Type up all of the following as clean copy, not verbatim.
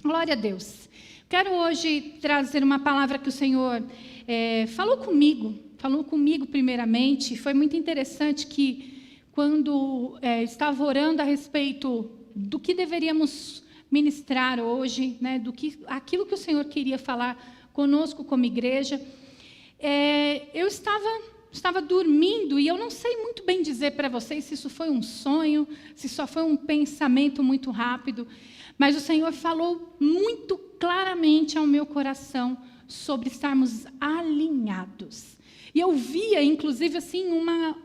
Glória a Deus. Quero hoje trazer uma palavra que o Senhor falou comigo primeiramente. Foi muito interessante que quando estava orando a respeito do que deveríamos ministrar hoje, né, aquilo que o Senhor queria falar conosco como igreja, eu estava dormindo e eu não sei muito bem dizer para vocês se isso foi um sonho, se só foi um pensamento muito rápido, mas o Senhor falou muito claramente ao meu coração sobre estarmos alinhados. E eu via, inclusive, assim,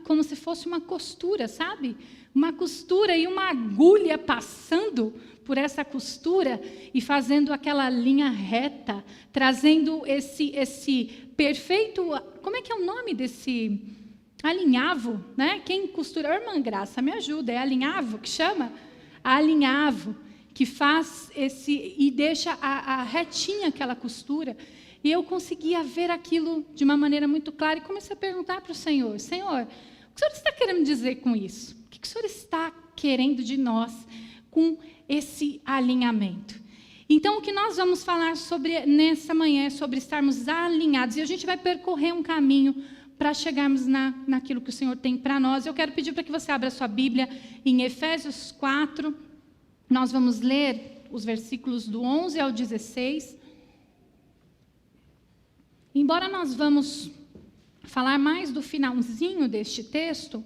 como se fosse uma costura, sabe? Uma costura e uma agulha passando por essa costura e fazendo aquela linha reta, trazendo esse perfeito... Como é que é o nome desse alinhavo, né? Quem costura? Irmã Graça, me ajuda. É alinhavo que chama? Alinhavo, que faz e deixa a retinha aquela costura. E eu conseguia ver aquilo de uma maneira muito clara e comecei a perguntar para o Senhor: Senhor, o que o Senhor está querendo dizer com isso? O que o Senhor está querendo de nós com esse alinhamento? Então, o que nós vamos falar nessa manhã é sobre estarmos alinhados. E a gente vai percorrer um caminho para chegarmos naquilo que o Senhor tem para nós. Eu quero pedir para que você abra a sua Bíblia em Efésios 4. Nós vamos ler os versículos do 11 ao 16. Embora nós vamos falar mais do finalzinho deste texto,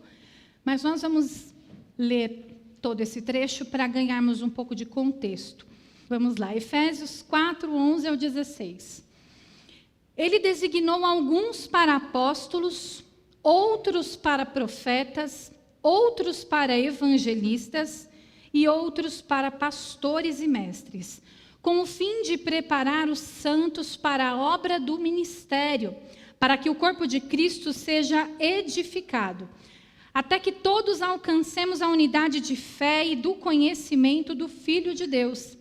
mas nós vamos ler todo esse trecho para ganharmos um pouco de contexto. Vamos lá, Efésios 4, 11 ao 16. Ele designou alguns para apóstolos, outros para profetas, outros para evangelistas e outros para pastores e mestres, com o fim de preparar os santos para a obra do ministério, para que o corpo de Cristo seja edificado, até que todos alcancemos a unidade de fé e do conhecimento do Filho de Deus,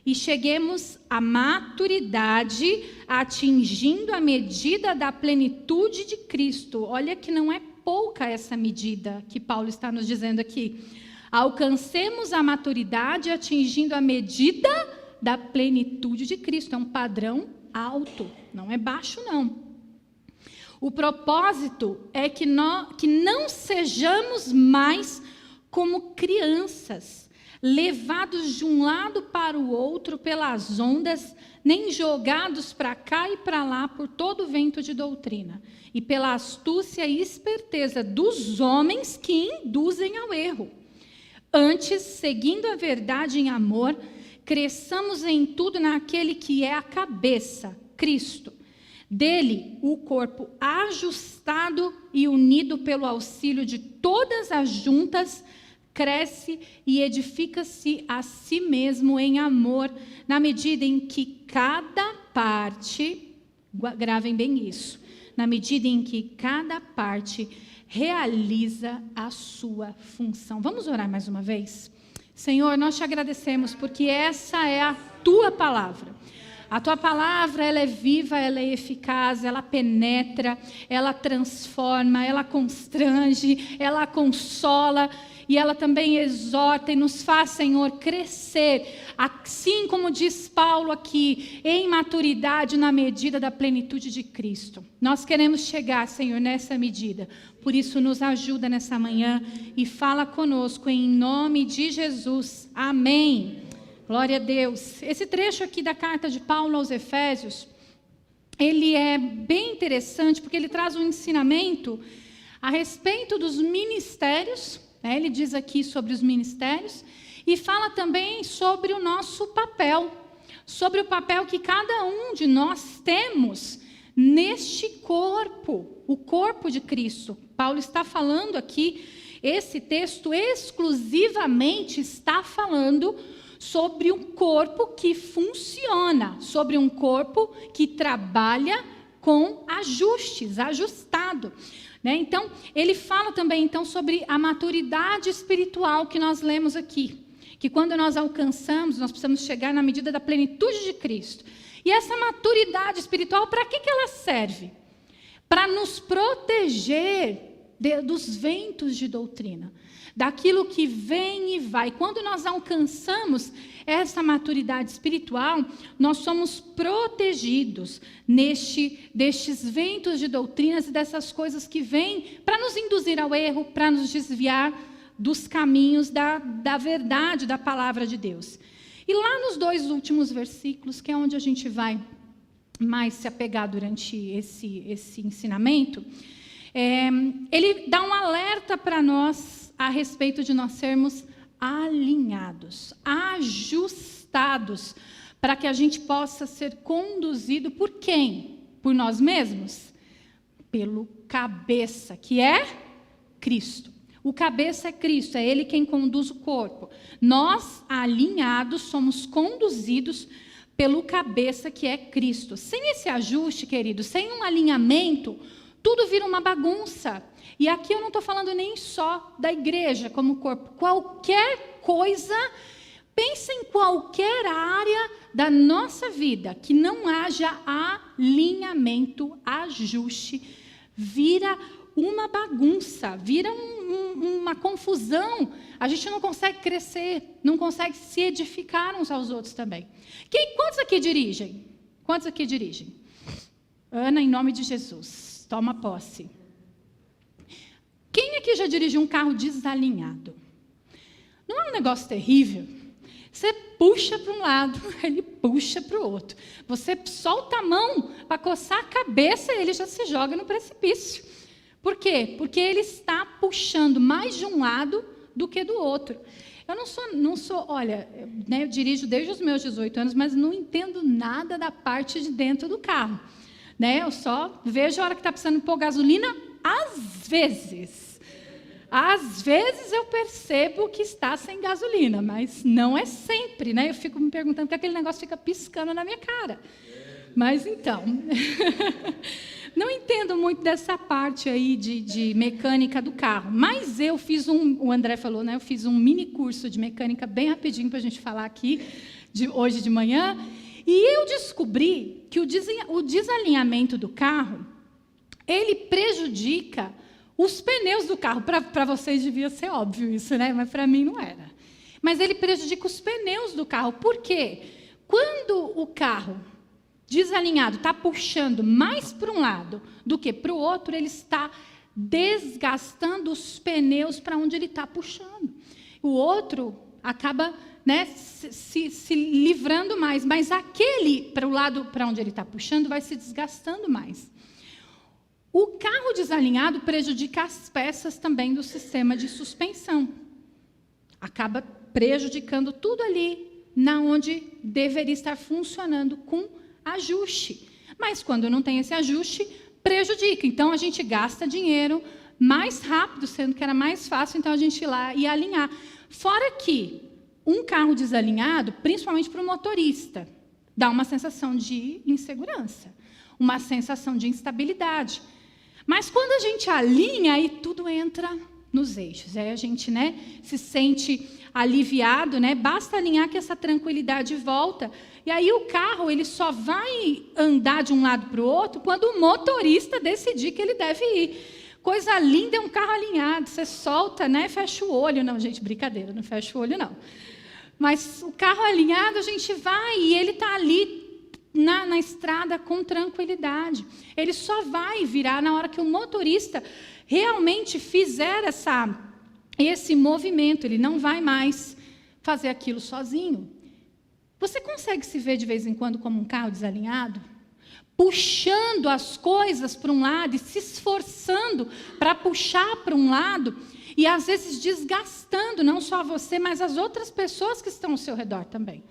e cheguemos à maturidade, atingindo a medida da plenitude de Cristo. Olha que não é pouca essa medida que Paulo está nos dizendo aqui. Alcancemos a maturidade, atingindo a medida da plenitude de Cristo. É um padrão alto, não é baixo, não. O propósito é que não sejamos mais como crianças, levados de um lado para o outro pelas ondas, nem jogados para cá e para lá por todo o vento de doutrina, e pela astúcia e esperteza dos homens que induzem ao erro. Antes, seguindo a verdade em amor, cresçamos em tudo naquele que é a cabeça, Cristo. Dele, o corpo ajustado e unido pelo auxílio de todas as juntas, cresce e edifica-se a si mesmo em amor, na medida em que cada parte, gravem bem isso, na medida em que cada parte realiza a sua função. Vamos orar mais uma vez? Senhor, nós te agradecemos porque essa é a tua palavra. A tua palavra, ela é viva, ela é eficaz, ela penetra, ela transforma, ela constrange, ela consola e ela também exorta e nos faz, Senhor, crescer, assim como diz Paulo aqui, em maturidade na medida da plenitude de Cristo. Nós queremos chegar, Senhor, nessa medida. Por isso, nos ajuda nessa manhã e fala conosco em nome de Jesus. Amém. Glória a Deus. Esse trecho aqui da carta de Paulo aos Efésios, ele é bem interessante porque ele traz um ensinamento a respeito dos ministérios, né? Ele diz aqui sobre os ministérios e fala também sobre o nosso papel, sobre o papel que cada um de nós temos neste corpo, o corpo de Cristo. Paulo está falando aqui, esse texto exclusivamente está falando sobre um corpo que funciona, sobre um corpo que trabalha com ajustes, ajustado, né? Então, ele fala também então sobre a maturidade espiritual que nós lemos aqui, que quando nós alcançamos, nós precisamos chegar na medida da plenitude de Cristo. E essa maturidade espiritual, para que ela serve? Para nos proteger dos ventos de doutrina, daquilo que vem e vai. Quando nós alcançamos essa maturidade espiritual, nós somos protegidos destes ventos de doutrinas e dessas coisas que vêm para nos induzir ao erro, para nos desviar dos caminhos da verdade da palavra de Deus. E lá nos 2 últimos versículos, que é onde a gente vai mais se apegar durante esse ensinamento, ele dá um alerta para nós a respeito de nós sermos alinhados, ajustados, para que a gente possa ser conduzido por quem? Por nós mesmos? Pelo cabeça, que é Cristo. O cabeça é Cristo, é Ele quem conduz o corpo. Nós, alinhados, somos conduzidos pelo cabeça, que é Cristo. Sem esse ajuste, querido, sem um alinhamento, tudo vira uma bagunça. E aqui eu não estou falando nem só da igreja como corpo. Qualquer coisa, pense em qualquer área da nossa vida que não haja alinhamento, ajuste, vira uma bagunça, vira uma confusão. A gente não consegue crescer, não consegue se edificar uns aos outros também. Quantos aqui dirigem? Quantos aqui dirigem? Ana, em nome de Jesus, toma posse. Quem aqui já dirigiu um carro desalinhado? Não é um negócio terrível? Você puxa para um lado, ele puxa para o outro. Você solta a mão para coçar a cabeça e ele já se joga no precipício. Por quê? Porque ele está puxando mais de um lado do que do outro. Eu não sou, olha, né, eu dirijo desde os meus 18 anos, mas não entendo nada da parte de dentro do carro. Né? Eu só vejo a hora que está precisando pôr gasolina, às vezes. Às vezes eu percebo que está sem gasolina, mas não é sempre, né? Eu fico me perguntando porque aquele negócio fica piscando na minha cara. Mas então, não entendo muito dessa parte aí de mecânica do carro. Mas eu fiz o André falou, né? Eu fiz um mini curso de mecânica bem rapidinho para a gente falar aqui, hoje de manhã. E eu descobri que o desalinhamento do carro, ele prejudica os pneus do carro. Para vocês devia ser óbvio isso, né? Mas para mim não era. Mas ele prejudica os pneus do carro. Por quê? Quando o carro desalinhado está puxando mais para um lado do que para o outro, ele está desgastando os pneus para onde ele está puxando. O outro acaba, né, se livrando mais, mas aquele para o lado para onde ele está puxando vai se desgastando mais. O carro desalinhado prejudica as peças também do sistema de suspensão. Acaba prejudicando tudo ali na onde deveria estar funcionando com ajuste. Mas quando não tem esse ajuste, prejudica. Então a gente gasta dinheiro mais rápido, sendo que era mais fácil, então a gente ir lá e alinhar. Fora que um carro desalinhado, principalmente para o motorista, dá uma sensação de insegurança, uma sensação de instabilidade. Mas quando a gente alinha, aí tudo entra nos eixos. Aí a gente, né, se sente aliviado, né? Basta alinhar que essa tranquilidade volta. E aí o carro ele só vai andar de um lado para o outro quando o motorista decidir que ele deve ir. Coisa linda é um carro alinhado. Você solta, né? Fecha o olho. Não, gente, brincadeira, não fecha o olho, não. Mas o carro alinhado, a gente vai e ele está ali na estrada com tranquilidade. Ele só vai virar na hora que o motorista realmente fizer esse movimento. Ele não vai mais fazer aquilo sozinho. Você consegue se ver de vez em quando como um carro desalinhado? Puxando as coisas para um lado e se esforçando para puxar para um lado e às vezes desgastando não só você, mas as outras pessoas que estão ao seu redor também.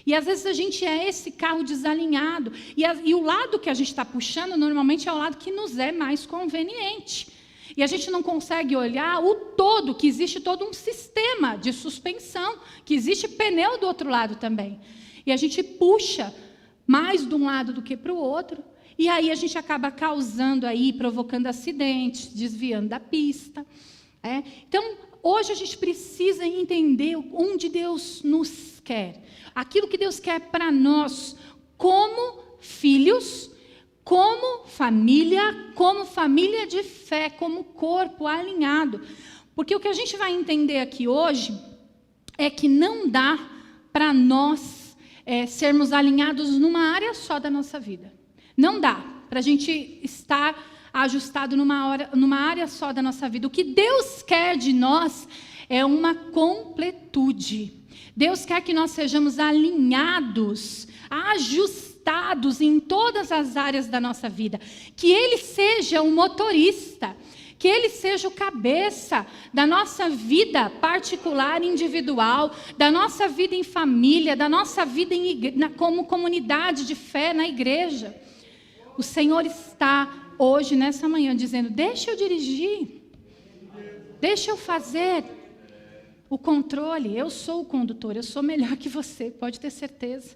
E às vezes a gente é esse carro desalinhado. E o lado que a gente está puxando, normalmente, é o lado que nos é mais conveniente. E a gente não consegue olhar o todo, que existe todo um sistema de suspensão, que existe pneu do outro lado também. E a gente puxa mais de um lado do que para o outro. E aí a gente acaba causando aí, provocando acidentes, desviando da pista. Então, hoje a gente precisa entender onde Deus nos quer. Aquilo que Deus quer para nós, como filhos, como família de fé, como corpo alinhado. Porque o que a gente vai entender aqui hoje é que não dá para nós sermos alinhados numa área só da nossa vida. Não dá para a gente estar ajustado numa área só da nossa vida. O que Deus quer de nós é uma completude. Deus quer que nós sejamos alinhados, ajustados em todas as áreas da nossa vida. Que Ele seja o motorista, que Ele seja o cabeça da nossa vida particular, individual, da nossa vida em família, da nossa vida como comunidade de fé na igreja. O Senhor está hoje, nessa manhã, dizendo: deixa eu dirigir, deixa eu fazer o controle, eu sou o condutor, eu sou melhor que você, pode ter certeza.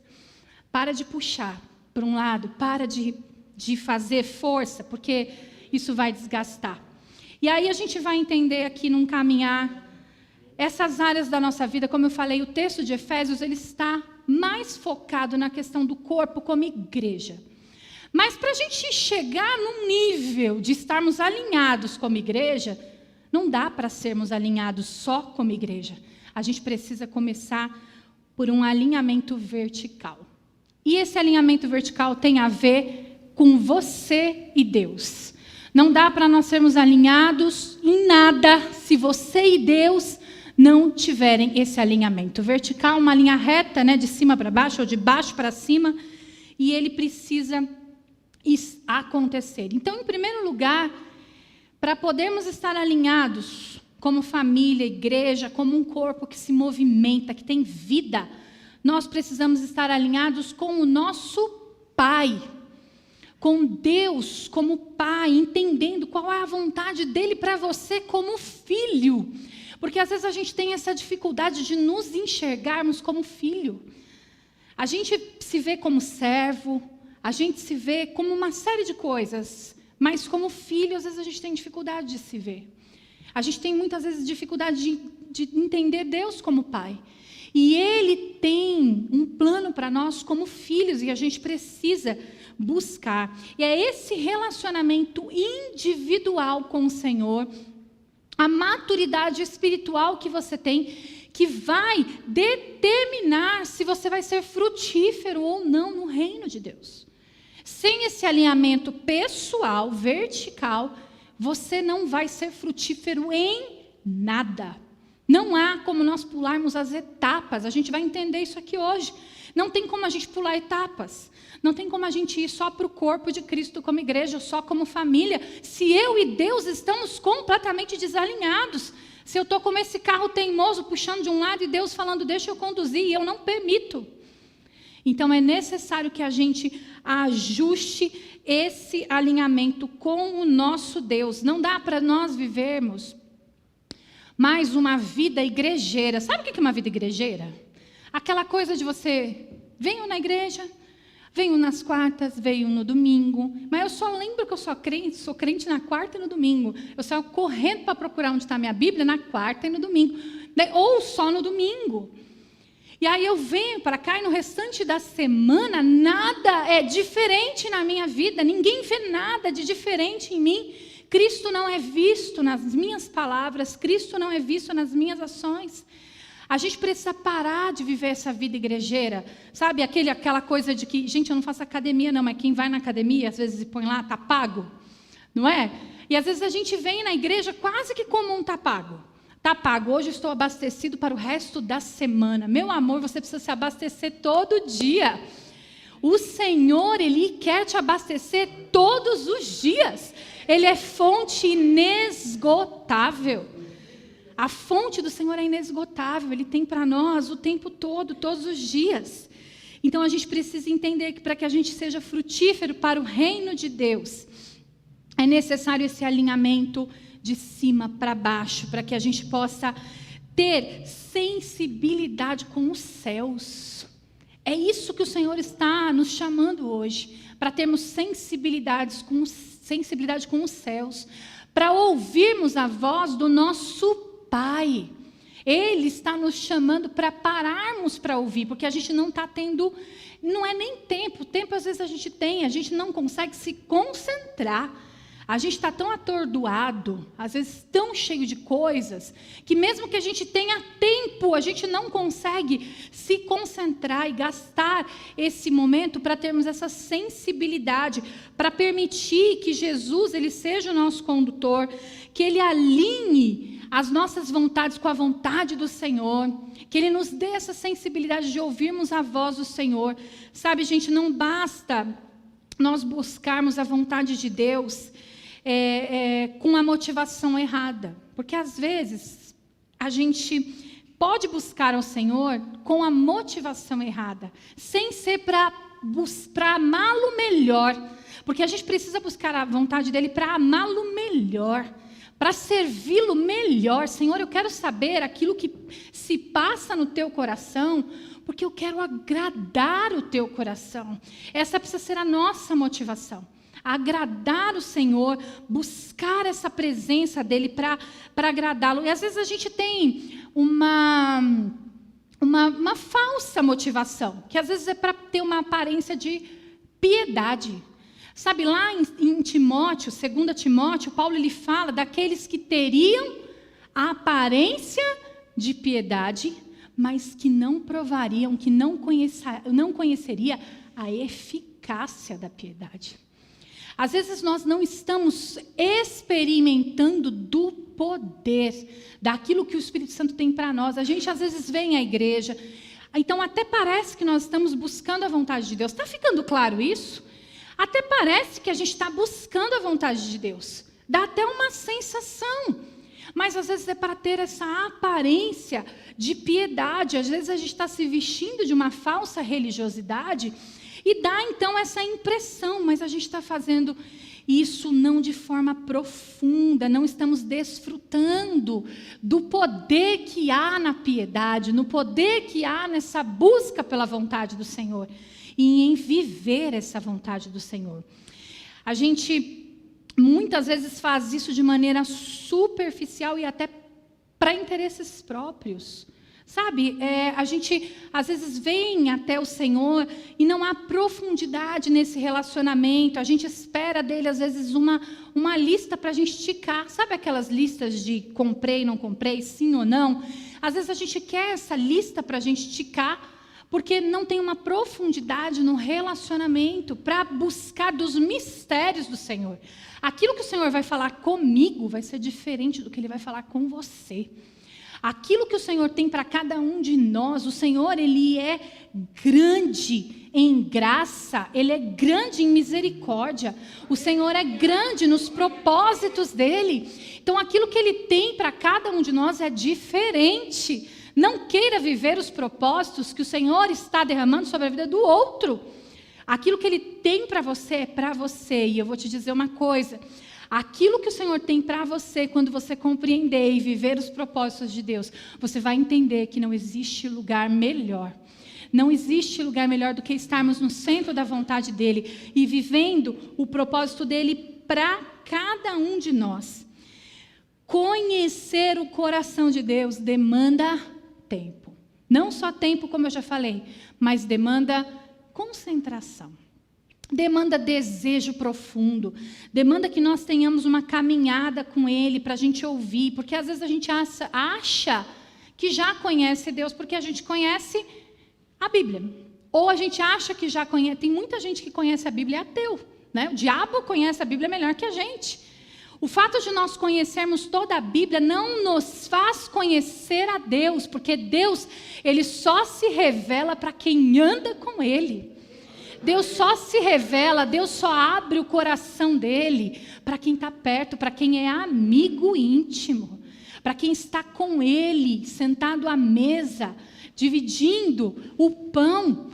Para de puxar para um lado, para de fazer força, porque isso vai desgastar. E aí a gente vai entender aqui num caminhar, essas áreas da nossa vida, como eu falei, o texto de Efésios, ele está mais focado na questão do corpo como igreja. Mas para a gente chegar num nível de estarmos alinhados como igreja, não dá para sermos alinhados só como igreja. A gente precisa começar por um alinhamento vertical. E esse alinhamento vertical tem a ver com você e Deus. Não dá para nós sermos alinhados em nada se você e Deus não tiverem esse alinhamento vertical, uma linha reta, né, de cima para baixo ou de baixo para cima, e ele precisa acontecer. Então, em primeiro lugar, para podermos estar alinhados como família, igreja, como um corpo que se movimenta, que tem vida, nós precisamos estar alinhados com o nosso Pai, com Deus como Pai, entendendo qual é a vontade dEle para você como filho. Porque às vezes a gente tem essa dificuldade de nos enxergarmos como filho. A gente se vê como servo, a gente se vê como uma série de coisas, mas como filho, às vezes a gente tem dificuldade de se ver. A gente tem muitas vezes dificuldade de entender Deus como Pai. E Ele tem um plano para nós como filhos, e a gente precisa buscar. E é esse relacionamento individual com o Senhor, a maturidade espiritual que você tem, que vai determinar se você vai ser frutífero ou não no reino de Deus. Sem esse alinhamento pessoal, vertical, você não vai ser frutífero em nada. Não há como nós pularmos as etapas. A gente vai entender isso aqui hoje. Não tem como a gente pular etapas. Não tem como a gente ir só para o corpo de Cristo como igreja, só como família, se eu e Deus estamos completamente desalinhados. Se eu estou como esse carro teimoso, puxando de um lado, e Deus falando, deixa eu conduzir, e eu não permito. Então, é necessário que a gente ajuste esse alinhamento com o nosso Deus. Não dá para nós vivermos mais uma vida igrejeira. Sabe o que é uma vida igrejeira? Aquela coisa de você, venho na igreja, venho nas quartas, venho no domingo, mas eu só lembro que eu sou crente na quarta e no domingo. Eu saio correndo para procurar onde está a minha Bíblia na quarta e no domingo, ou só no domingo. E aí eu venho para cá e no restante da semana nada é diferente na minha vida, ninguém vê nada de diferente em mim. Cristo não é visto nas minhas palavras, Cristo não é visto nas minhas ações. A gente precisa parar de viver essa vida igrejeira, sabe? Aquela coisa de que, gente, eu não faço academia não, mas quem vai na academia, às vezes põe lá, está pago, não é? E às vezes a gente vem na igreja quase que como um está pago. Está pago, hoje eu estou abastecido para o resto da semana. Meu amor, você precisa se abastecer todo dia. O Senhor, Ele quer te abastecer todos os dias. Ele é fonte inesgotável. A fonte do Senhor é inesgotável. Ele tem para nós o tempo todo, todos os dias. Então, a gente precisa entender que para que a gente seja frutífero para o reino de Deus, é necessário esse alinhamento de cima para baixo, para que a gente possa ter sensibilidade com os céus. É isso que o Senhor está nos chamando hoje, para termos sensibilidade com os céus, para ouvirmos a voz do nosso Pai. Ele está nos chamando para pararmos para ouvir, porque a gente não está tendo não é nem tempo. Tempo às vezes a gente não consegue se concentrar. A gente está tão atordoado, às vezes tão cheio de coisas, que mesmo que a gente tenha tempo, a gente não consegue se concentrar e gastar esse momento para termos essa sensibilidade, para permitir que Jesus ele seja o nosso condutor, que Ele alinhe as nossas vontades com a vontade do Senhor, que Ele nos dê essa sensibilidade de ouvirmos a voz do Senhor. Sabe, gente, não basta nós buscarmos a vontade de Deus com a motivação errada, porque às vezes a gente pode buscar ao Senhor com a motivação errada, sem ser para amá-lo melhor, porque a gente precisa buscar a vontade dEle para amá-lo melhor, para servi-lo melhor. Senhor, eu quero saber aquilo que se passa no teu coração, porque eu quero agradar o teu coração. Essa precisa ser a nossa motivação. Agradar o Senhor, buscar essa presença dEle para agradá-lo. E às vezes a gente tem uma falsa motivação, que às vezes é para ter uma aparência de piedade. Sabe, lá em Timóteo, 2 Timóteo, Paulo ele fala daqueles que teriam a aparência de piedade, mas que não provariam, que não conheceria a eficácia da piedade. Às vezes nós não estamos experimentando do poder, daquilo que o Espírito Santo tem para nós. A gente às vezes vem à igreja, então até parece que nós estamos buscando a vontade de Deus. Está ficando claro isso? Até parece que a gente está buscando a vontade de Deus. Dá até uma sensação. Mas às vezes é para ter essa aparência de piedade. Às vezes a gente está se vestindo de uma falsa religiosidade e dá então essa impressão, mas a gente está fazendo isso não de forma profunda, não estamos desfrutando do poder que há na piedade, no poder que há nessa busca pela vontade do Senhor e em viver essa vontade do Senhor. A gente muitas vezes faz isso de maneira superficial e até para interesses próprios. Sabe, a gente às vezes vem até o Senhor e não há profundidade nesse relacionamento. A gente espera dele às vezes uma lista para a gente ticar. Sabe aquelas listas de comprei, não comprei, sim ou não? Às vezes a gente quer essa lista para a gente ticar, porque não tem uma profundidade no relacionamento para buscar dos mistérios do Senhor. Aquilo que o Senhor vai falar comigo vai ser diferente do que Ele vai falar com você. Aquilo que o Senhor tem para cada um de nós, o Senhor, Ele é grande em graça, Ele é grande em misericórdia, o Senhor é grande nos propósitos dEle. Então, aquilo que Ele tem para cada um de nós é diferente. Não queira viver os propósitos que o Senhor está derramando sobre a vida do outro. Aquilo que Ele tem para você é para você. E eu vou te dizer uma coisa: aquilo que o Senhor tem para você, quando você compreender e viver os propósitos de Deus, você vai entender que não existe lugar melhor. Não existe lugar melhor do que estarmos no centro da vontade dEle e vivendo o propósito dEle para cada um de nós. Conhecer o coração de Deus demanda tempo. Não só tempo, como eu já falei, mas demanda concentração. Demanda desejo profundo, demanda que nós tenhamos uma caminhada com Ele para a gente ouvir, porque às vezes a gente acha que já conhece Deus, porque a gente conhece a Bíblia, ou a gente acha que já conhece. Tem muita gente que conhece a Bíblia e é ateu, né? O diabo conhece a Bíblia melhor que a gente. O fato de nós conhecermos toda a Bíblia não nos faz conhecer a Deus, porque Deus, Ele só se revela para quem anda com Ele. Deus só se revela, Deus só abre o coração dEle para quem está perto, para quem é amigo íntimo, para quem está com Ele, sentado à mesa, dividindo o pão.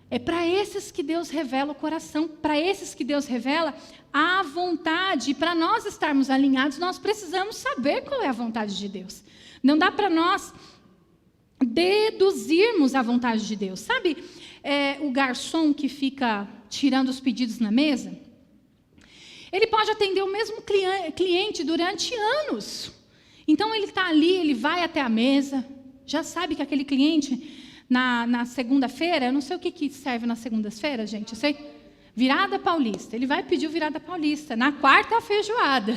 É para esses que Deus revela o coração, para esses que Deus revela a vontade. E para nós estarmos alinhados, nós precisamos saber qual é a vontade de Deus. Não dá para nós deduzirmos a vontade de Deus. Sabe o garçom que fica tirando os pedidos na mesa? Ele pode atender o mesmo cliente durante anos. Então ele está ali, ele vai até a mesa, já sabe que aquele cliente na segunda-feira, eu não sei o que serve na segunda-feira, gente, eu sei, virada paulista. Ele vai pedir o virada paulista. Na quarta, a feijoada.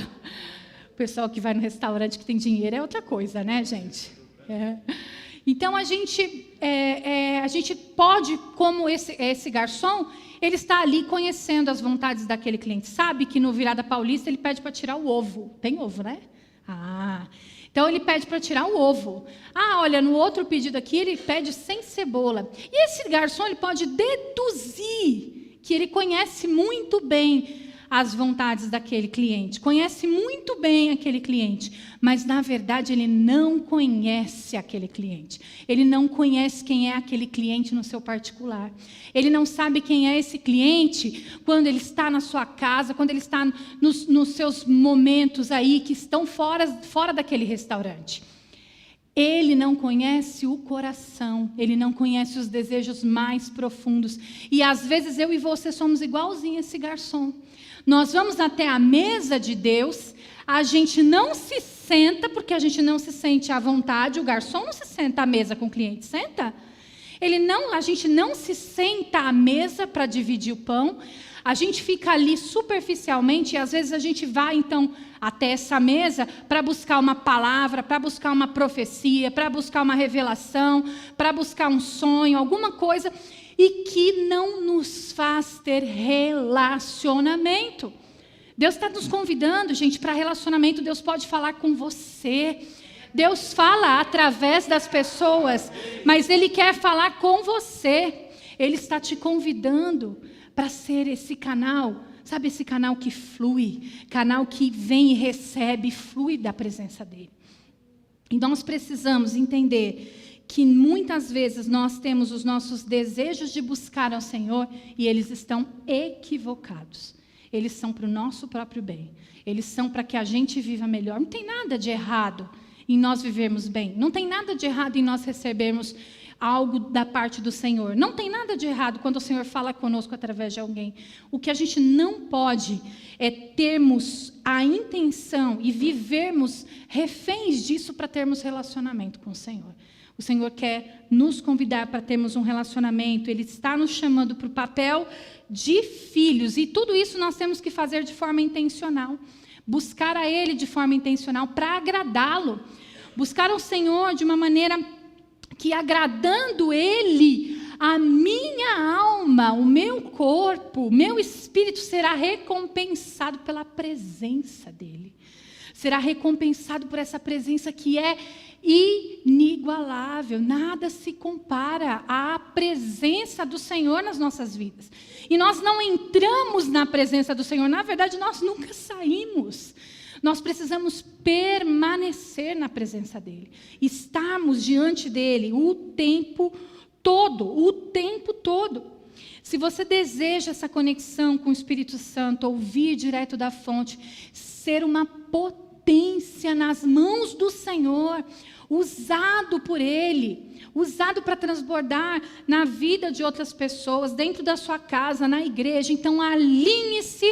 O pessoal que vai no restaurante que tem dinheiro é outra coisa, né, gente? Então, a gente pode, como esse garçom, ele está ali conhecendo as vontades daquele cliente. Sabe que no virada paulista ele pede para tirar o ovo. Tem ovo, né? Então, ele pede para tirar o ovo. Olha, no outro pedido aqui, ele pede sem cebola. E esse garçom, ele pode deduzir que ele conhece muito bem as vontades daquele cliente, conhece muito bem aquele cliente, mas, na verdade, ele não conhece aquele cliente. Ele não conhece quem é aquele cliente no seu particular. Ele não sabe quem é esse cliente quando ele está na sua casa, quando ele está nos seus momentos aí que estão fora daquele restaurante. Ele não conhece o coração, ele não conhece os desejos mais profundos. E, às vezes, eu e você somos igualzinho a esse garçom. Nós vamos até a mesa de Deus, a gente não se senta, porque a gente não se sente à vontade. O garçom não se senta à mesa com o cliente, senta? A gente não se senta à mesa para dividir o pão. A gente fica ali superficialmente, e às vezes a gente vai, então, até essa mesa para buscar uma palavra, para buscar uma profecia, para buscar uma revelação, para buscar um sonho, alguma coisa, e que não nos faz ter relacionamento. Deus está nos convidando, gente, para relacionamento. Deus pode falar com você. Deus fala através das pessoas, mas Ele quer falar com você. Ele está te convidando para ser esse canal, sabe, esse canal que flui, canal que vem e recebe, flui da presença dEle. Então, nós precisamos entender que muitas vezes nós temos os nossos desejos de buscar ao Senhor e eles estão equivocados. Eles são para o nosso próprio bem. Eles são para que a gente viva melhor. Não tem nada de errado em nós vivermos bem. Não tem nada de errado em nós recebermos algo da parte do Senhor. Não tem nada de errado quando o Senhor fala conosco através de alguém. O que a gente não pode é termos a intenção e vivermos reféns disso para termos relacionamento com o Senhor. O Senhor quer nos convidar para termos um relacionamento. Ele está nos chamando para o papel de filhos. E tudo isso nós temos que fazer de forma intencional. Buscar a Ele de forma intencional para agradá-lo. Buscar ao Senhor de uma maneira que, agradando Ele, a minha alma, o meu corpo, o meu espírito será recompensado pela presença dEle. Será recompensado por essa presença que é inigualável. Nada se compara à presença do Senhor nas nossas vidas. E nós não entramos na presença do Senhor. Na verdade, nós nunca saímos. Nós precisamos permanecer na presença dEle. Estarmos diante dEle o tempo todo. O tempo todo. Se você deseja essa conexão com o Espírito Santo, ouvir direto da fonte, ser uma potência nas mãos do Senhor, usado por Ele, usado para transbordar na vida de outras pessoas, dentro da sua casa, na igreja. Então, alinhe-se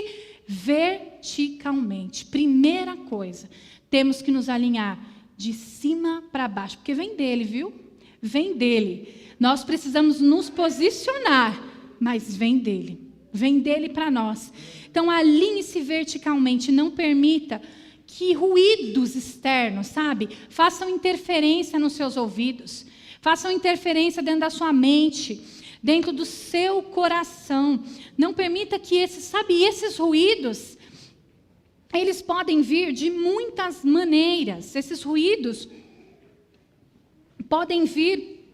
verticalmente. Primeira coisa, temos que nos alinhar de cima para baixo, porque vem dEle, viu? Vem dEle. Nós precisamos nos posicionar, mas vem dEle para nós. Então, alinhe-se verticalmente, não permita que ruídos externos, sabe, façam interferência nos seus ouvidos, façam interferência dentro da sua mente, dentro do seu coração. Não permita que esses ruídos, eles podem vir de muitas maneiras. Esses ruídos podem vir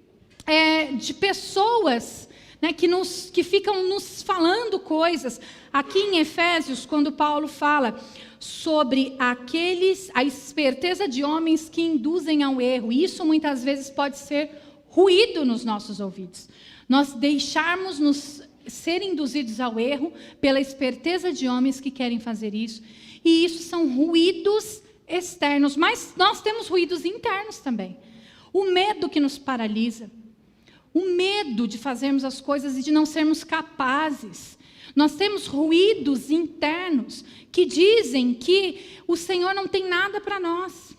de pessoas, né, que ficam nos falando coisas. Aqui em Efésios, quando Paulo fala sobre a esperteza de homens que induzem ao erro, isso muitas vezes pode ser ruído nos nossos ouvidos. Nós deixarmos ser induzidos ao erro pela esperteza de homens que querem fazer isso. E isso são ruídos externos, mas nós temos ruídos internos também. O medo que nos paralisa, o medo de fazermos as coisas e de não sermos capazes. Nós temos ruídos internos que dizem que o Senhor não tem nada para nós.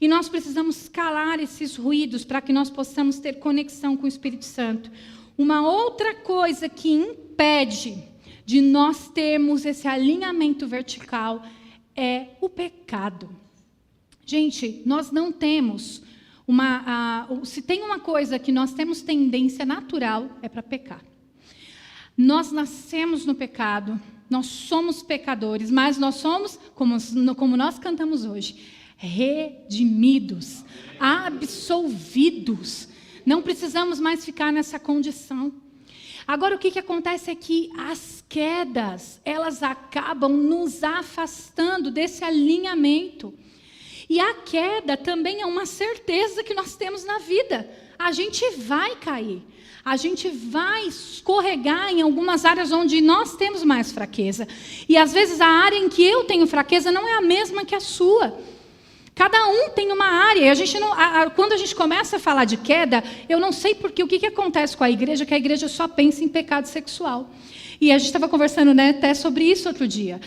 E nós precisamos calar esses ruídos para que nós possamos ter conexão com o Espírito Santo. Uma outra coisa que impede de nós termos esse alinhamento vertical é o pecado. Gente, nós não temos se tem uma coisa que nós temos tendência natural, é para pecar. Nós nascemos no pecado, nós somos pecadores, mas nós somos, como nós cantamos hoje, redimidos, absolvidos. Não precisamos mais ficar nessa condição. Agora, o que acontece é que as quedas, elas acabam nos afastando desse alinhamento. E a queda também é uma certeza que nós temos na vida. A gente vai cair. A gente vai escorregar em algumas áreas onde nós temos mais fraqueza. E às vezes a área em que eu tenho fraqueza não é a mesma que a sua. Cada um tem uma área. E a gente não, quando a gente começa a falar de queda, eu não sei porque o que acontece com a igreja, que a igreja só pensa em pecado sexual. E a gente estava conversando, né, até sobre isso outro dia.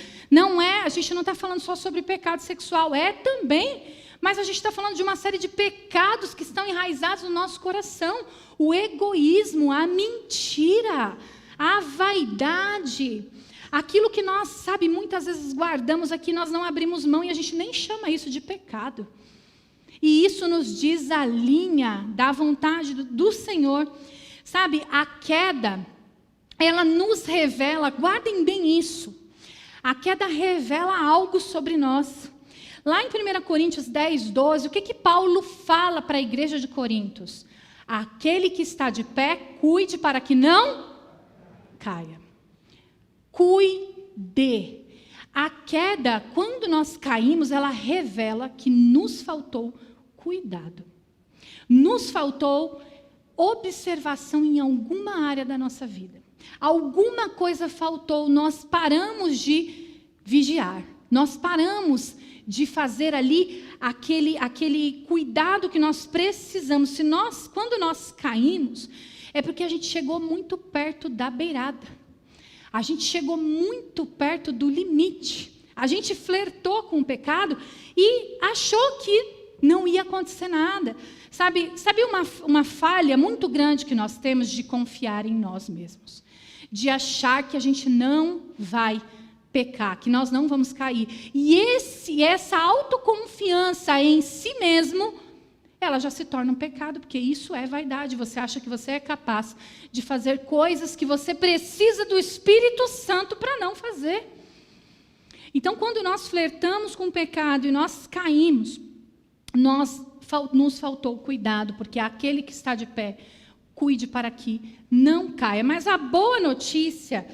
A gente não está falando só sobre pecado sexual, também, mas a gente está falando de uma série de pecados que estão enraizados no nosso coração. O egoísmo, a mentira, a vaidade, aquilo que nós, muitas vezes guardamos aqui, nós não abrimos mão e a gente nem chama isso de pecado. E isso nos desalinha da vontade do Senhor. A queda, ela nos revela, guardem bem isso, a queda revela algo sobre nós. Lá em 1 Coríntios 10, 12, o que Paulo fala para a igreja de Corintos? Aquele que está de pé, cuide para que não caia. Cuide. A queda, quando nós caímos, ela revela que nos faltou cuidado. Nos faltou observação em alguma área da nossa vida. Alguma coisa faltou, nós paramos de vigiar, nós paramos de fazer ali aquele cuidado que nós precisamos. Quando nós caímos, é porque a gente chegou muito perto da beirada, a gente chegou muito perto do limite, a gente flertou com o pecado e achou que não ia acontecer nada. Sabe uma falha muito grande que nós temos de confiar em nós mesmos, de achar que a gente não vai pecar, que nós não vamos cair. E essa autoconfiança em si mesmo, ela já se torna um pecado, porque isso é vaidade. Você acha que você é capaz de fazer coisas que você precisa do Espírito Santo para não fazer. Então, quando nós flertamos com o pecado e nós caímos, nos faltou cuidado, porque aquele que está de pé, cuide para que não caia. Mas a boa notícia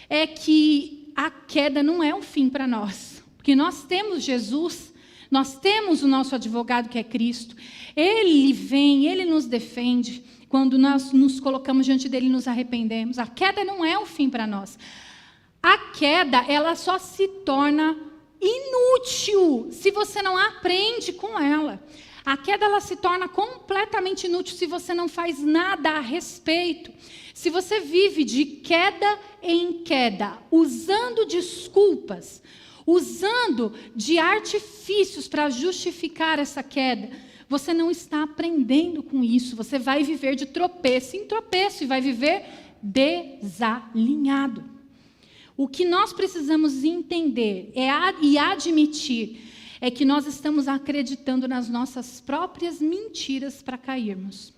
é que a queda não é um fim para nós. Porque nós temos Jesus, nós temos o nosso advogado que é Cristo. Ele vem, Ele nos defende. Quando nós nos colocamos diante dEle e nos arrependemos. A queda não é um fim para nós. A queda, ela só se torna inútil se você não aprende com ela. A queda, ela se torna completamente inútil se você não faz nada a respeito. Se você vive de queda em queda, usando desculpas, usando de artifícios para justificar essa queda, você não está aprendendo com isso. Você vai viver de tropeço em tropeço e vai viver desalinhado. O que nós precisamos entender e admitir é que nós estamos acreditando nas nossas próprias mentiras para cairmos.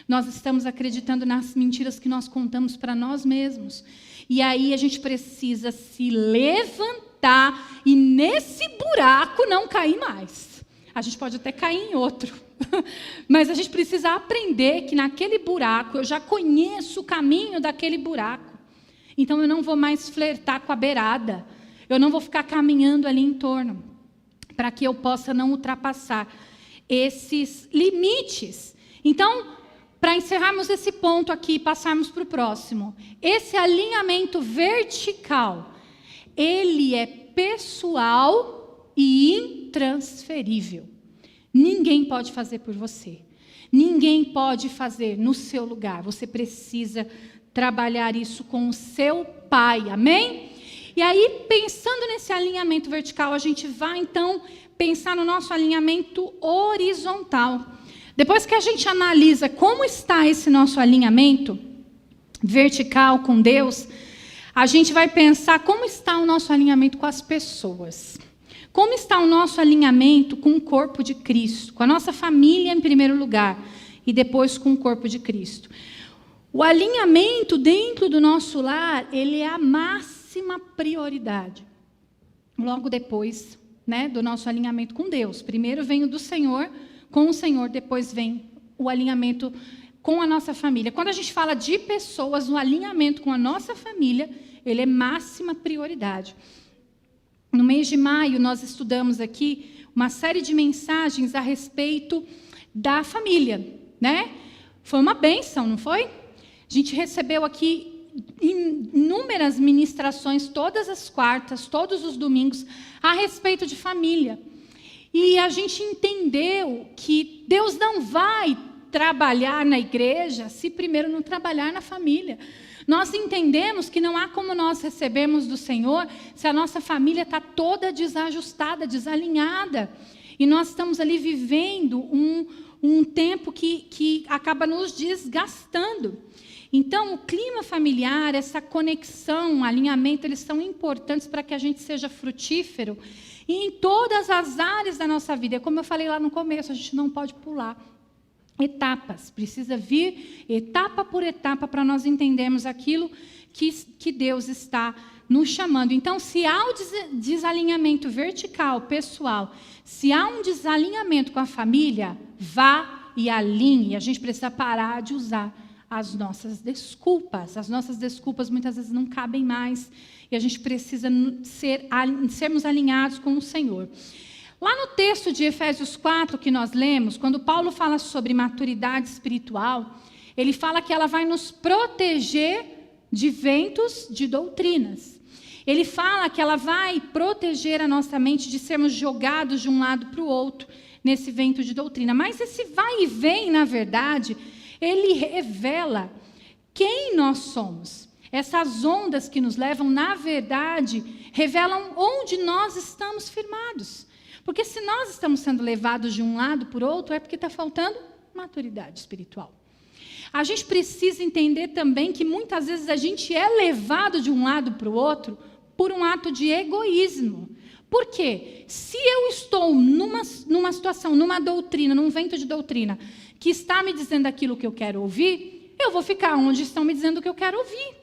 Nós estamos acreditando nas mentiras que nós contamos para nós mesmos. E aí a gente precisa se levantar e nesse buraco não cair mais. A gente pode até cair em outro, mas a gente precisa aprender que naquele buraco, eu já conheço o caminho daquele buraco. Então eu não vou mais flertar com a beirada, eu não vou ficar caminhando ali em torno, para que eu possa não ultrapassar esses limites. Então, para encerrarmos esse ponto aqui e passarmos para o próximo, esse alinhamento vertical, ele é pessoal e intransferível. Ninguém pode fazer por você. Ninguém pode fazer no seu lugar. Você precisa trabalhar isso com o seu Pai. Amém? E aí, pensando nesse alinhamento vertical, a gente vai, então, pensar no nosso alinhamento horizontal. Depois que a gente analisa como está esse nosso alinhamento vertical com Deus, a gente vai pensar como está o nosso alinhamento com as pessoas. Como está o nosso alinhamento com o corpo de Cristo, com a nossa família em primeiro lugar e depois com o corpo de Cristo. O alinhamento dentro do nosso lar, ele é a máxima prioridade. Logo depois, do nosso alinhamento com Deus. Primeiro vem o do Senhor, com o Senhor, depois vem o alinhamento com a nossa família. Quando a gente fala de pessoas, o alinhamento com a nossa família, ele é máxima prioridade. No mês de maio, nós estudamos aqui uma série de mensagens a respeito da família, Foi uma bênção, não foi? A gente recebeu aqui inúmeras ministrações, todas as quartas, todos os domingos, a respeito de família. E a gente entendeu que Deus não vai trabalhar na igreja se primeiro não trabalhar na família. Nós entendemos que não há como nós recebermos do Senhor se a nossa família está toda desajustada, desalinhada. E nós estamos ali vivendo um tempo que acaba nos desgastando. Então, o clima familiar, essa conexão, alinhamento, eles são importantes para que a gente seja frutífero e em todas as áreas da nossa vida. Como eu falei lá no começo, a gente não pode pular etapas, precisa vir etapa por etapa para nós entendermos aquilo que Deus está nos chamando. Então, se há um desalinhamento vertical, pessoal, se há um desalinhamento com a família, vá e alinhe. A gente precisa parar de usar as nossas desculpas. As nossas desculpas muitas vezes não cabem mais e a gente precisa sermos alinhados com o Senhor. Lá no texto de Efésios 4 que nós lemos, quando Paulo fala sobre maturidade espiritual, ele fala que ela vai nos proteger de ventos de doutrinas. Ele fala que ela vai proteger a nossa mente de sermos jogados de um lado para o outro nesse vento de doutrina. Mas esse vai e vem, na verdade, ele revela quem nós somos. Essas ondas que nos levam, na verdade, revelam onde nós estamos firmados. Porque se nós estamos sendo levados de um lado para o outro, é porque está faltando maturidade espiritual. A gente precisa entender também que muitas vezes a gente é levado de um lado para o outro por um ato de egoísmo. Por quê? Se eu estou numa situação, numa doutrina, num vento de doutrina, que está me dizendo aquilo que eu quero ouvir, eu vou ficar onde estão me dizendo o que eu quero ouvir.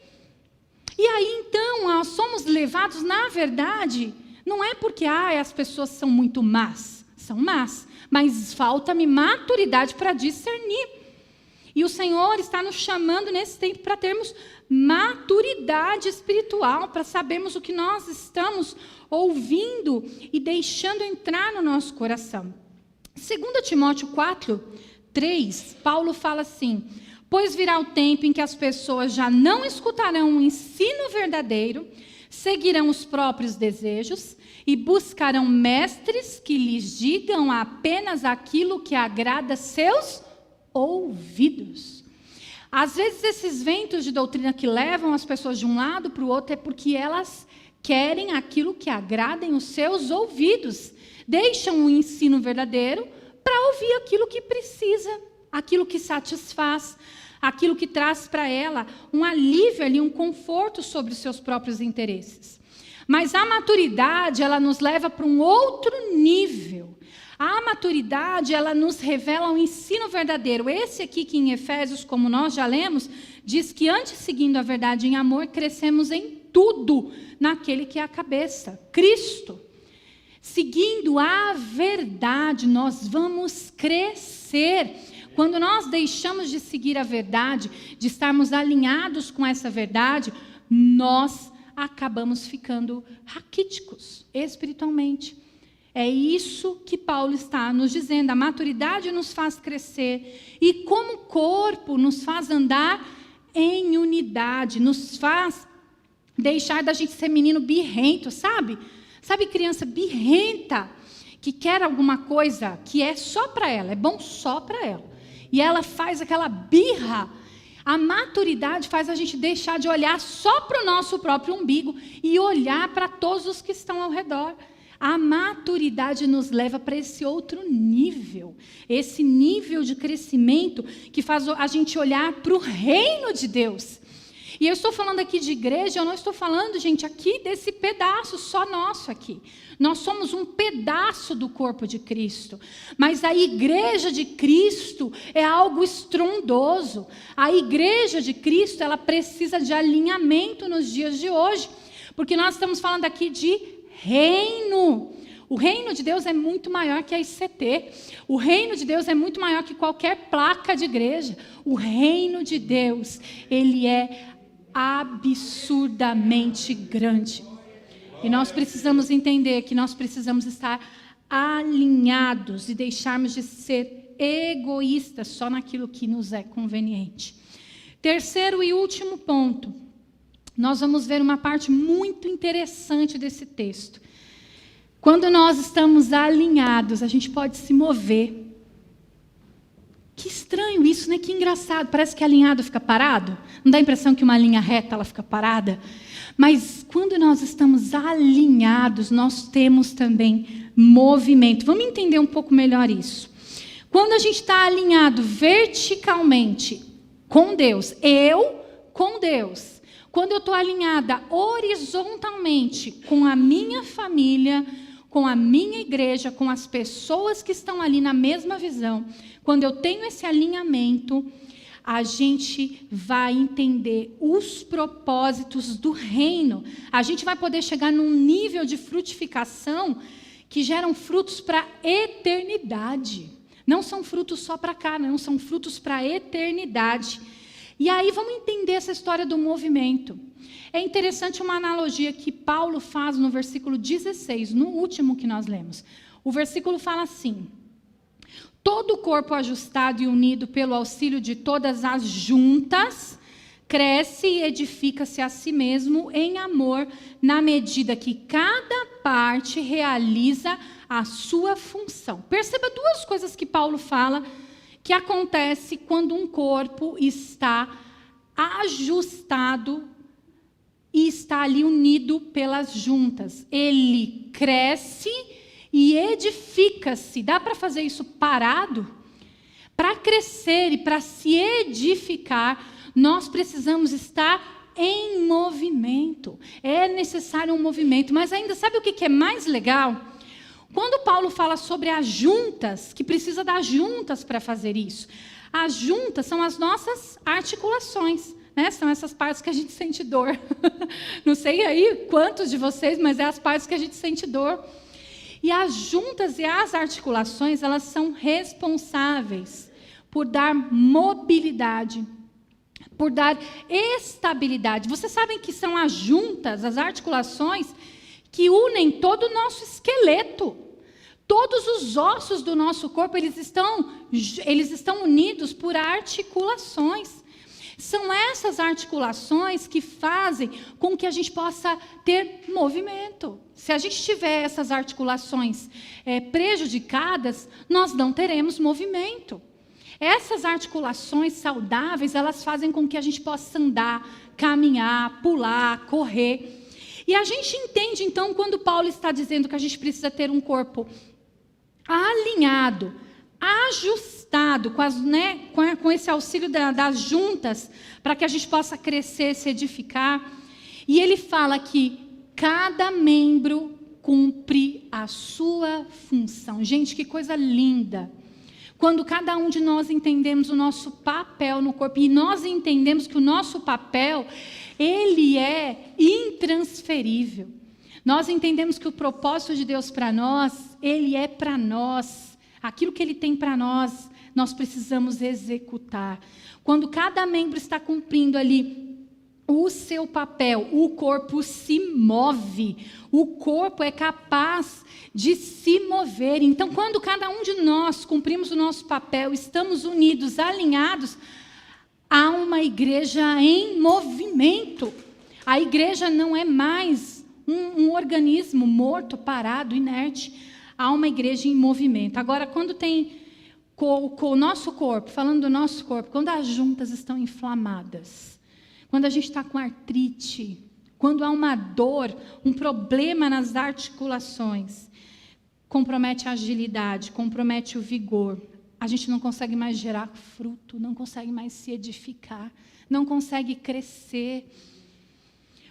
E aí, então, nós somos levados, na verdade, não é porque as pessoas são muito más, são más, mas falta-me maturidade para discernir. E o Senhor está nos chamando nesse tempo para termos maturidade espiritual, para sabermos o que nós estamos ouvindo e deixando entrar no nosso coração. 2 Timóteo 4:3, Paulo fala assim: pois virá o tempo em que as pessoas já não escutarão o ensino verdadeiro, seguirão os próprios desejos e buscarão mestres que lhes digam apenas aquilo que agrada seus ouvidos. Às vezes esses ventos de doutrina que levam as pessoas de um lado para o outro é porque elas querem aquilo que agradem os seus ouvidos. Deixam o ensino verdadeiro para ouvir aquilo que precisa, aquilo que satisfaz, aquilo que traz para ela um alívio ali, um conforto sobre os seus próprios interesses. Mas a maturidade, ela nos leva para um outro nível. A maturidade, ela nos revela um ensino verdadeiro. Esse aqui que em Efésios, como nós já lemos, diz que antes, seguindo a verdade em amor, crescemos em tudo naquele que é a cabeça, Cristo. Seguindo a verdade, nós vamos crescer. Quando nós deixamos de seguir a verdade, de estarmos alinhados com essa verdade, nós acabamos ficando raquíticos espiritualmente. É isso que Paulo está nos dizendo. A maturidade nos faz crescer e como corpo nos faz andar em unidade, nos faz deixar da gente ser menino birrento, sabe? Sabe criança birrenta que quer alguma coisa que é só para ela, é bom só para ela. E ela faz aquela birra. A maturidade faz a gente deixar de olhar só para o nosso próprio umbigo e olhar para todos os que estão ao redor. A maturidade nos leva para esse outro nível, esse nível de crescimento que faz a gente olhar para o reino de Deus. E eu estou falando aqui de igreja, eu não estou falando, gente, aqui desse pedaço só nosso aqui. Nós somos um pedaço do corpo de Cristo, mas a igreja de Cristo é algo estrondoso. A igreja de Cristo, ela precisa de alinhamento nos dias de hoje, porque nós estamos falando aqui de reino. O reino de Deus é muito maior que a ICT. O reino de Deus é muito maior que qualquer placa de igreja. O reino de Deus, ele é absurdamente grande. E nós precisamos entender que nós precisamos estar alinhados e deixarmos de ser egoístas só naquilo que nos é conveniente. Terceiro e último ponto. Nós vamos ver uma parte muito interessante desse texto. Quando nós estamos alinhados, a gente pode se mover. Que estranho isso, né? Que engraçado. Parece que alinhado fica parado. Não dá a impressão que uma linha reta ela fica parada? Mas quando nós estamos alinhados, nós temos também movimento. Vamos entender um pouco melhor isso. Quando a gente está alinhado verticalmente com Deus, eu com Deus. Quando eu estou alinhada horizontalmente com a minha família, com a minha igreja, com as pessoas que estão ali na mesma visão, quando eu tenho esse alinhamento, a gente vai entender os propósitos do reino. A gente vai poder chegar num nível de frutificação que geram frutos para a eternidade. Não são frutos só para cá, não, são frutos para a eternidade. E aí vamos entender essa história do movimento. É interessante uma analogia que Paulo faz no versículo 16, no último que nós lemos. O versículo fala assim: todo o corpo ajustado e unido pelo auxílio de todas as juntas, cresce e edifica-se a si mesmo em amor, na medida que cada parte realiza a sua função. Perceba duas coisas que Paulo fala que acontece quando um corpo está ajustado e está ali unido pelas juntas. Ele cresce e edifica-se. Dá para fazer isso parado? Para crescer e para se edificar, nós precisamos estar em movimento. É necessário um movimento. Mas ainda, sabe o que é mais legal? Quando Paulo fala sobre as juntas, que precisa das juntas para fazer isso. As juntas são as nossas articulações, né? São essas partes que a gente sente dor. Não sei aí quantos de vocês, mas é as partes que a gente sente dor. E as juntas e as articulações, elas são responsáveis por dar mobilidade, por dar estabilidade. Vocês sabem que são as juntas, as articulações, que unem todo o nosso esqueleto. Todos os ossos do nosso corpo, eles estão unidos por articulações. São essas articulações que fazem com que a gente possa ter movimento. Se a gente tiver essas articulações prejudicadas, nós não teremos movimento. Essas articulações saudáveis, elas fazem com que a gente possa andar, caminhar, pular, correr. E a gente entende, então, quando Paulo está dizendo que a gente precisa ter um corpo alinhado, ajustado, com esse auxílio das juntas, para que a gente possa crescer, se edificar. E ele fala que cada membro cumpre a sua função. Gente, que coisa linda! Quando cada um de nós entendemos o nosso papel no corpo, e nós entendemos que o nosso papel, ele é intransferível. Nós entendemos que o propósito de Deus para nós, ele é para nós. Aquilo que ele tem para nós, nós precisamos executar. Quando cada membro está cumprindo ali o seu papel, o corpo se move. O corpo é capaz de se mover. Então, quando cada um de nós cumprimos o nosso papel, estamos unidos, alinhados, há uma igreja em movimento. A igreja não é mais um organismo morto, parado, inerte. Há uma igreja em movimento. Agora, quando tem com o nosso corpo, falando do nosso corpo, quando as juntas estão inflamadas, quando a gente está com artrite, quando há uma dor, um problema nas articulações, compromete a agilidade, compromete o vigor. A gente não consegue mais gerar fruto, não consegue mais se edificar, não consegue crescer.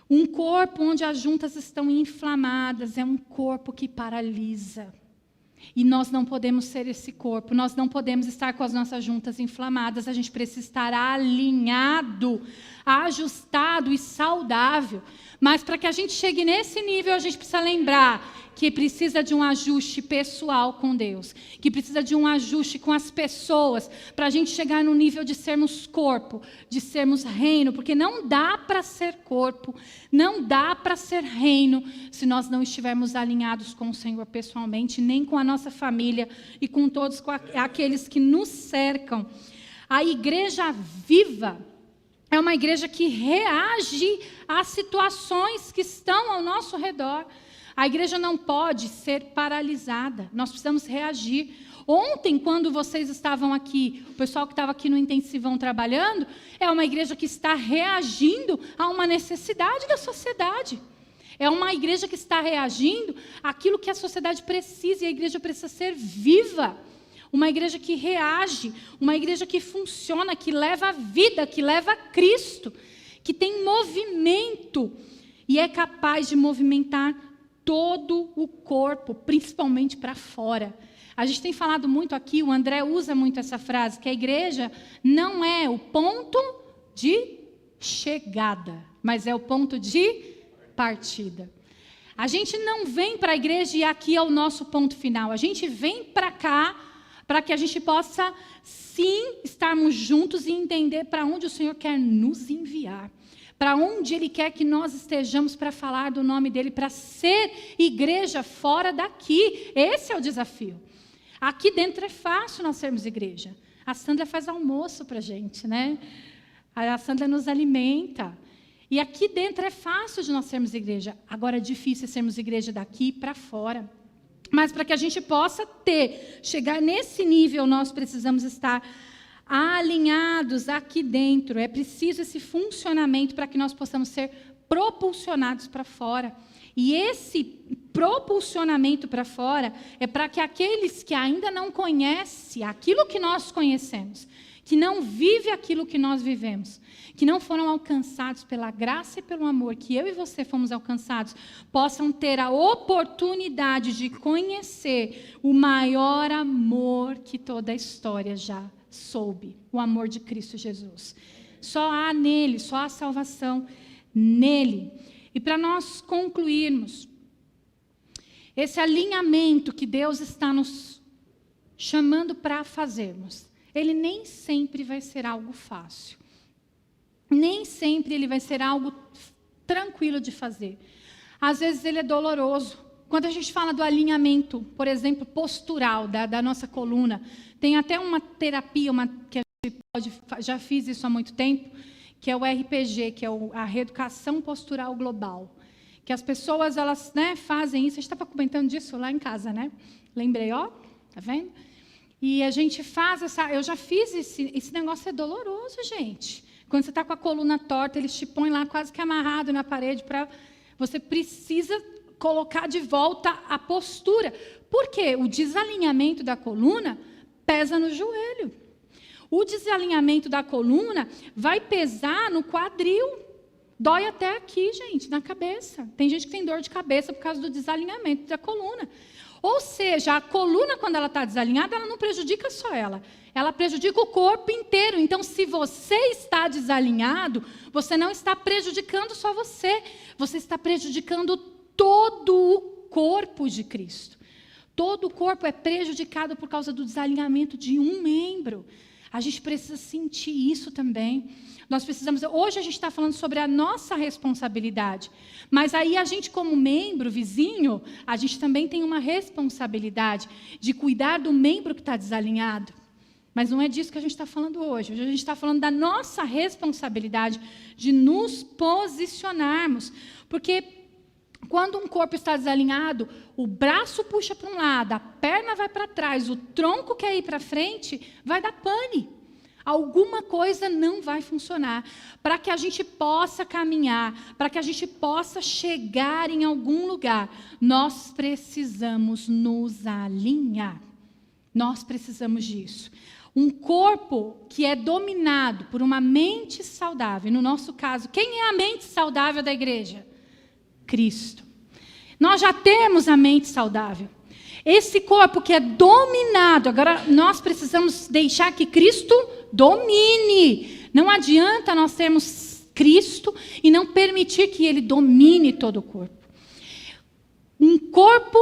Um corpo onde as juntas estão inflamadas é um corpo que paralisa. E nós não podemos ser esse corpo, nós não podemos estar com as nossas juntas inflamadas, a gente precisa estar alinhado, ajustado e saudável. Mas para que a gente chegue nesse nível, a gente precisa lembrar que precisa de um ajuste pessoal com Deus, que precisa de um ajuste com as pessoas, para a gente chegar no nível de sermos corpo, de sermos reino, porque não dá para ser corpo, não dá para ser reino, se nós não estivermos alinhados com o Senhor pessoalmente, nem com a nossa família e com todos aqueles que nos cercam. A igreja viva é uma igreja que reage às situações que estão ao nosso redor. A igreja não pode ser paralisada, nós precisamos reagir. Ontem, quando vocês estavam aqui, o pessoal que estava aqui no intensivão trabalhando, é uma igreja que está reagindo a uma necessidade da sociedade. É uma igreja que está reagindo àquilo que a sociedade precisa, e a igreja precisa ser viva. Uma igreja que reage, uma igreja que funciona, que leva a vida, que leva a Cristo, que tem movimento e é capaz de movimentar todo o corpo, principalmente para fora. A gente tem falado muito aqui, o André usa muito essa frase, que a igreja não é o ponto de chegada, mas é o ponto de partida. A gente não vem para a igreja e aqui é o nosso ponto final. A gente vem para cá para que a gente possa, sim, estarmos juntos e entender para onde o Senhor quer nos enviar. Para onde Ele quer que nós estejamos para falar do nome dEle, para ser igreja fora daqui. Esse é o desafio. Aqui dentro é fácil nós sermos igreja. A Sandra faz almoço para a gente, né? A Sandra nos alimenta. E aqui dentro é fácil de nós sermos igreja. Agora é difícil sermos igreja daqui para fora. Mas para que a gente possa chegar nesse nível, nós precisamos estar alinhados aqui dentro. É preciso esse funcionamento para que nós possamos ser propulsionados para fora. E esse propulsionamento para fora é para que aqueles que ainda não conhecem aquilo que nós conhecemos, que não vivem aquilo que nós vivemos, que não foram alcançados pela graça e pelo amor, que eu e você fomos alcançados, possam ter a oportunidade de conhecer o maior amor que toda a história já soube, o amor de Cristo Jesus. Só há nele, só há salvação nele. E para nós concluirmos, esse alinhamento que Deus está nos chamando para fazermos, ele nem sempre vai ser algo fácil. Nem sempre ele vai ser algo tranquilo de fazer. Às vezes ele é doloroso. Quando a gente fala do alinhamento, por exemplo, postural da nossa coluna, tem até uma terapia, que a gente já fiz isso há muito tempo, que é o RPG, que é a reeducação postural global. Que as pessoas, elas, fazem isso. A gente estava comentando disso lá em casa, né? Lembrei, ó, tá vendo? E a gente faz eu já fiz esse negócio é doloroso, gente. Quando você está com a coluna torta, eles te põem lá quase que amarrado na parede você precisa colocar de volta a postura. Por quê? O desalinhamento da coluna pesa no joelho. O desalinhamento da coluna vai pesar no quadril. Dói até aqui, gente, na cabeça. Tem gente que tem dor de cabeça por causa do desalinhamento da coluna. Ou seja, a coluna, quando ela está desalinhada, ela não prejudica só ela. Ela prejudica o corpo inteiro. Então, se você está desalinhado, você não está prejudicando só você. Você está prejudicando todo o corpo de Cristo. Todo o corpo é prejudicado por causa do desalinhamento de um membro. A gente precisa sentir isso também. Nós precisamos. Hoje a gente está falando sobre a nossa responsabilidade. Mas aí a gente, como membro, vizinho, a gente também tem uma responsabilidade de cuidar do membro que está desalinhado. Mas não é disso que a gente está falando hoje. Hoje a gente está falando da nossa responsabilidade de nos posicionarmos. Porque quando um corpo está desalinhado, o braço puxa para um lado, a perna vai para trás, o tronco quer ir para frente, vai dar pane. alguma coisa não vai funcionar. Para que a gente possa caminhar, para que a gente possa chegar em algum lugar, nós precisamos nos alinhar. Nós precisamos disso. Um corpo que é dominado por uma mente saudável, no nosso caso, quem é a mente saudável da igreja? Cristo. Nós já temos a mente saudável. Esse corpo que é dominado, agora nós precisamos deixar que Cristo domine. Não adianta nós termos Cristo e não permitir que Ele domine todo o corpo. Um corpo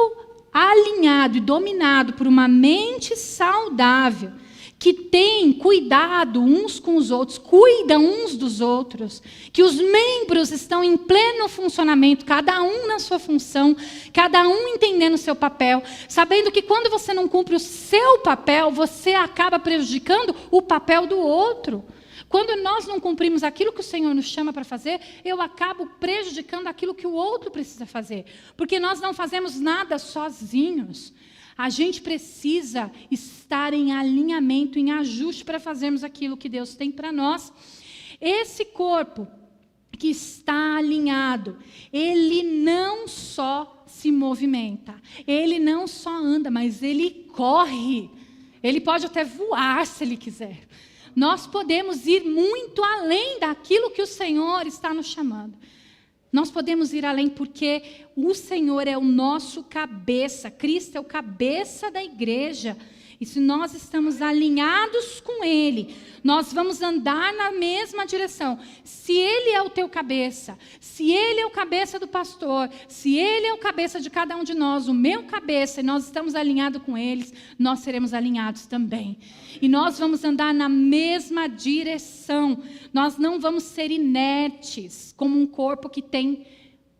alinhado e dominado por uma mente saudável, que tem cuidado uns com os outros, cuida uns dos outros, que os membros estão em pleno funcionamento, cada um na sua função, cada um entendendo o seu papel, sabendo que quando você não cumpre o seu papel, você acaba prejudicando o papel do outro. Quando nós não cumprimos aquilo que o Senhor nos chama para fazer, eu acabo prejudicando aquilo que o outro precisa fazer, porque nós não fazemos nada sozinhos. A gente precisa estar em alinhamento, em ajuste para fazermos aquilo que Deus tem para nós. Esse corpo que está alinhado, ele não só se movimenta, ele não só anda, mas ele corre. Ele pode até voar se ele quiser. Nós podemos ir muito além daquilo que o Senhor está nos chamando. Nós podemos ir além porque o Senhor é o nosso cabeça. Cristo é o cabeça da igreja. E se nós estamos alinhados com Ele, nós vamos andar na mesma direção. Se Ele é o teu cabeça, se Ele é o cabeça do pastor, se Ele é o cabeça de cada um de nós, o meu cabeça, e nós estamos alinhados com eles, nós seremos alinhados também. E nós vamos andar na mesma direção. Nós não vamos ser inertes, como um corpo que tem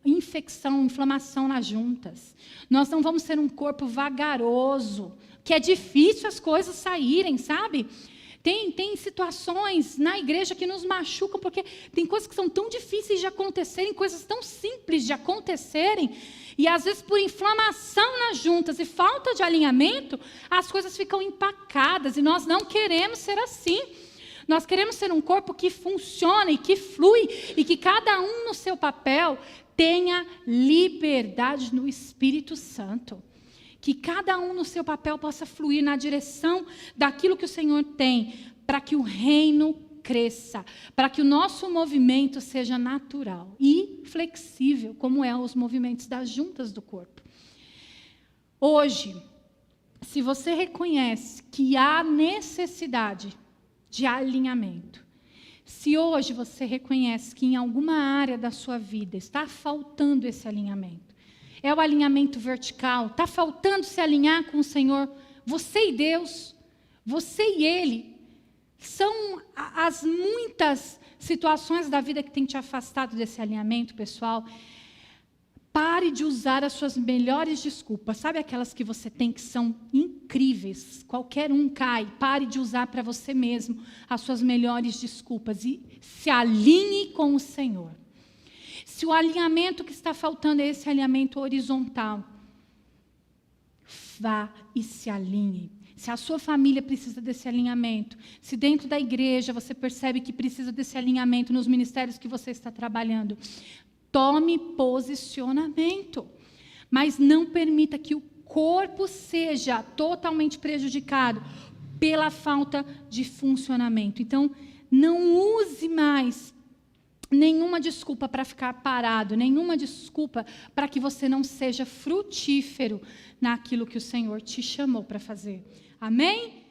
infecção, inflamação nas juntas. Nós não vamos ser um corpo vagaroso, que é difícil as coisas saírem, sabe? Tem situações na igreja que nos machucam, porque tem coisas que são tão difíceis de acontecerem, coisas tão simples de acontecerem, e às vezes por inflamação nas juntas e falta de alinhamento, as coisas ficam empacadas, e nós não queremos ser assim. Nós queremos ser um corpo que funciona e que flui, e que cada um no seu papel tenha liberdade no Espírito Santo. Que cada um no seu papel possa fluir na direção daquilo que o Senhor tem, para que o reino cresça, para que o nosso movimento seja natural e flexível, como é os movimentos das juntas do corpo. Hoje, se você reconhece que há necessidade de alinhamento, se hoje você reconhece que em alguma área da sua vida está faltando esse alinhamento, é o alinhamento vertical, está faltando se alinhar com o Senhor, você e Deus, você e Ele, são as muitas situações da vida que tem te afastado desse alinhamento, pessoal. Pare de usar as suas melhores desculpas, sabe aquelas que você tem que são incríveis, qualquer um cai, pare de usar para você mesmo as suas melhores desculpas e se alinhe com o Senhor. Se o alinhamento que está faltando é esse alinhamento horizontal, vá e se alinhe. Se a sua família precisa desse alinhamento, se dentro da igreja você percebe que precisa desse alinhamento nos ministérios que você está trabalhando, tome posicionamento. Mas não permita que o corpo seja totalmente prejudicado pela falta de funcionamento. Então, não use mais nenhuma desculpa para ficar parado, nenhuma desculpa para que você não seja frutífero naquilo que o Senhor te chamou para fazer. Amém?